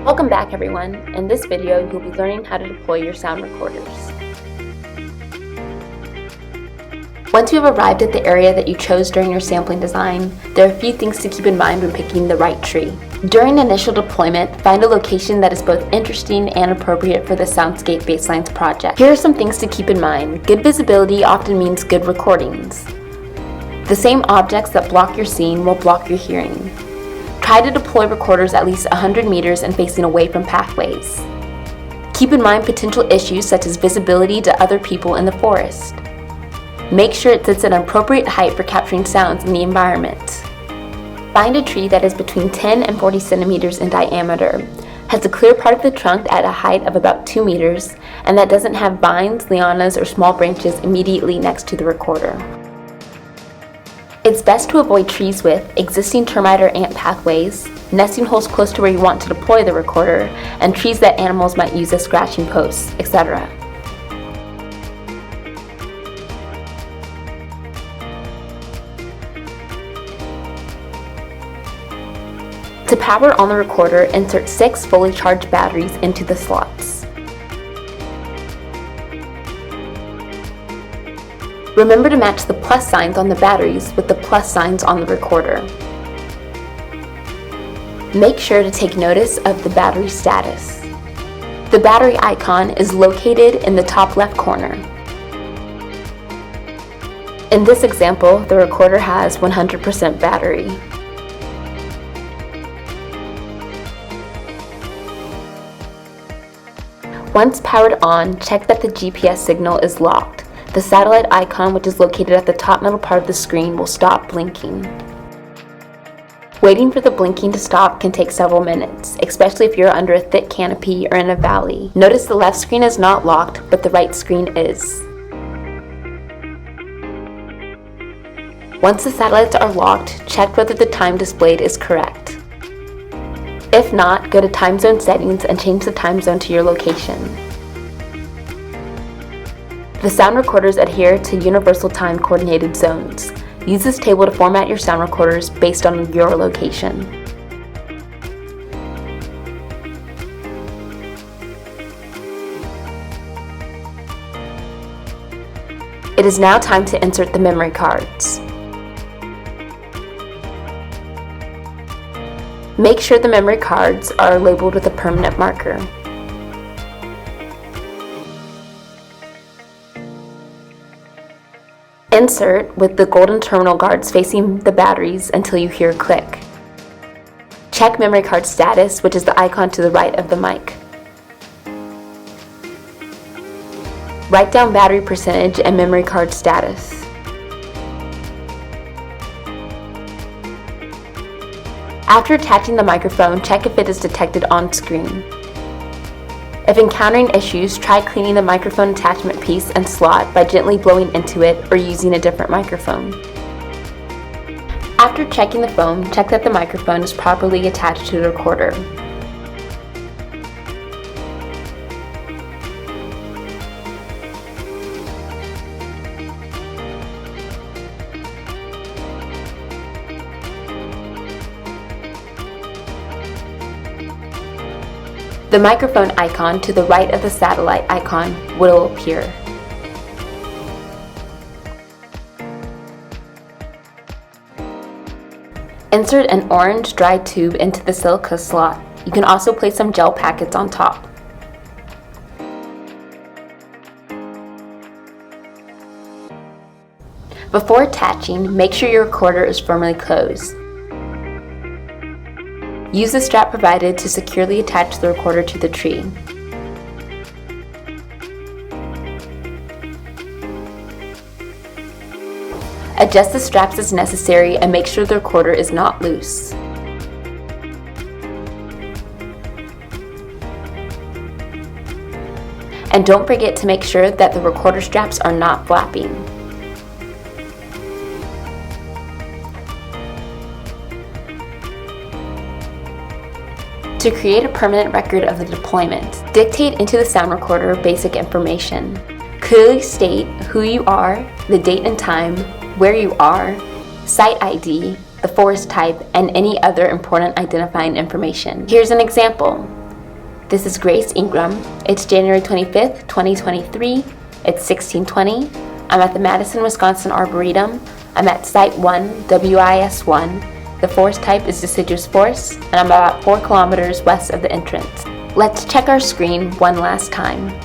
Welcome back everyone. In this video, you'll be learning how to deploy your sound recorders. Once you have arrived at the area that you chose during your sampling design, there are a few things to keep in mind when picking the right tree. During initial deployment, find a location that is both interesting and appropriate for the Soundscape Baselines project. Here are some things to keep in mind. Good visibility often means good recordings. The same objects that block your scene will block your hearing. Try to deploy recorders at least 100 meters and facing away from pathways. Keep in mind potential issues such as visibility to other people in the forest. Make sure it sits at an appropriate height for capturing sounds in the environment. Find a tree that is between 10 and 40 centimeters in diameter, has a clear part of the trunk at a height of about 2 meters, and that doesn't have vines, lianas, or small branches immediately next to the recorder. It's best to avoid trees with existing termite or ant pathways, nesting holes close to where you want to deploy the recorder, and trees that animals might use as scratching posts, etc. To power on the recorder, insert 6 fully charged batteries into the slots. Remember to match the plus signs on the batteries with the plus signs on the recorder. Make sure to take notice of the battery status. The battery icon is located in the top left corner. In this example, the recorder has 100% battery. Once powered on, check that the GPS signal is locked. The satellite icon, which is located at the top middle part of the screen, will stop blinking. Waiting for the blinking to stop can take several minutes, especially if you're under a thick canopy or in a valley. Notice the left screen is not locked, but the right screen is. Once the satellites are locked, check whether the time displayed is correct. If not, go to Timezone settings and change the time zone to your location. The sound recorders adhere to Universal Time Coordinated Zones. Use this table to format your sound recorders based on your location. It is now time to insert the memory cards. Make sure the memory cards are labeled with a permanent marker. Insert with the golden terminal guards facing the batteries until you hear a click. Check memory card status, which is the icon to the right of the mic. Write down battery percentage and memory card status. After attaching the microphone, check if it is detected on screen. If encountering issues, try cleaning the microphone attachment piece and slot by gently blowing into it or using a different microphone. After checking the phone, check that the microphone is properly attached to the recorder. The microphone icon to the right of the satellite icon will appear. Insert an orange dry tube into the silica slot. You can also place some gel packets on top. Before attaching, make sure your recorder is firmly closed. Use the strap provided to securely attach the recorder to the tree. Adjust the straps as necessary and make sure the recorder is not loose. And don't forget to make sure that the recorder straps are not flapping. To create a permanent record of the deployment, dictate into the sound recorder basic information. Clearly state who you are, the date and time, where you are, site ID, the forest type, and any other important identifying information. Here's an example. This is Grace Ingram. It's January 25th, 2023. It's 1620. I'm at the Madison, Wisconsin Arboretum. I'm at Site 1, WIS 1. The forest type is deciduous forest, and I'm about 4 kilometers west of the entrance. Let's check our screen one last time.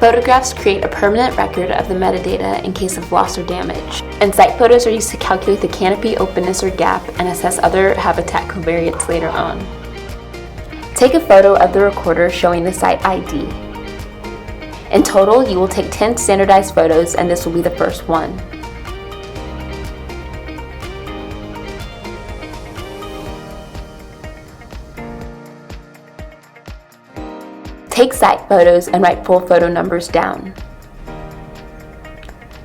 Photographs create a permanent record of the metadata in case of loss or damage, and site photos are used to calculate the canopy openness or gap and assess other habitat covariates later on. Take a photo of the recorder showing the site ID. In total, you will take 10 standardized photos, and this will be the first one. Take site photos and write full photo numbers down.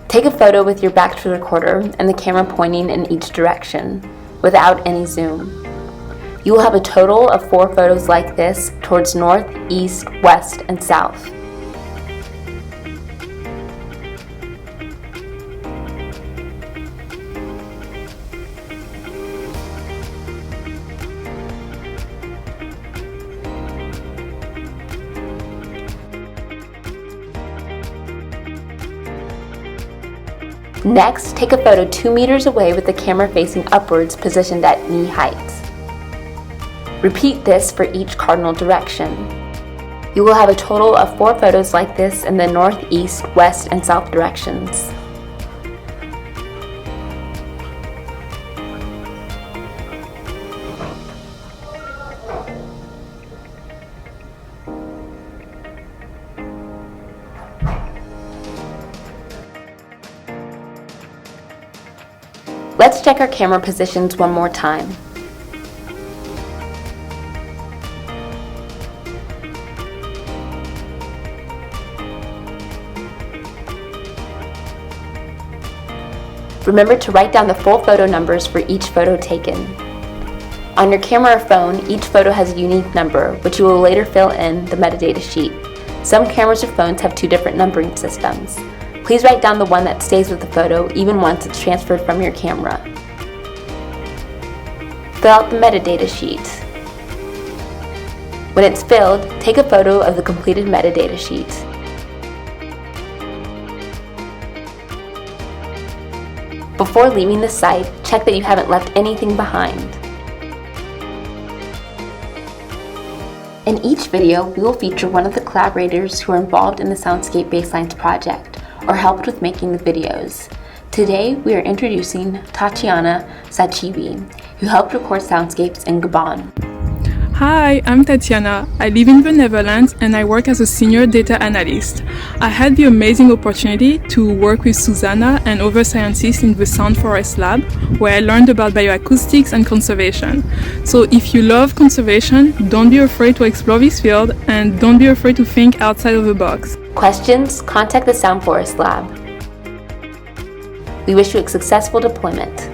Take a photo with your back to the recorder and the camera pointing in each direction, without any zoom. You will have a total of 4 photos like this towards north, east, west, and south. Next, take a photo 2 meters away with the camera facing upwards, positioned at knee height. Repeat this for each cardinal direction. You will have a total of 4 photos like this in the north, east, west, and south directions. Let's check our camera positions one more time. Remember to write down the full photo numbers for each photo taken. On your camera or phone, each photo has a unique number, which you will later fill in the metadata sheet. Some cameras or phones have 2 different numbering systems. Please write down the one that stays with the photo even once it's transferred from your camera. Fill out the metadata sheet. When it's filled, take a photo of the completed metadata sheet. Before leaving the site, check that you haven't left anything behind. In each video, we will feature one of the collaborators who are involved in the Soundscape Baselines project, or helped with making the videos. Today, we are introducing Tatiana, who helped record soundscapes in Gabon. Hi, I'm Tatiana. I live in the Netherlands and I work as a senior data analyst. I had the amazing opportunity to work with Susanna and other scientists in the Sound Forest Lab, where I learned about bioacoustics and conservation. So if you love conservation, don't be afraid to explore this field and don't be afraid to think outside of the box. Questions? Contact the Sound Forest Lab. We wish you a successful deployment.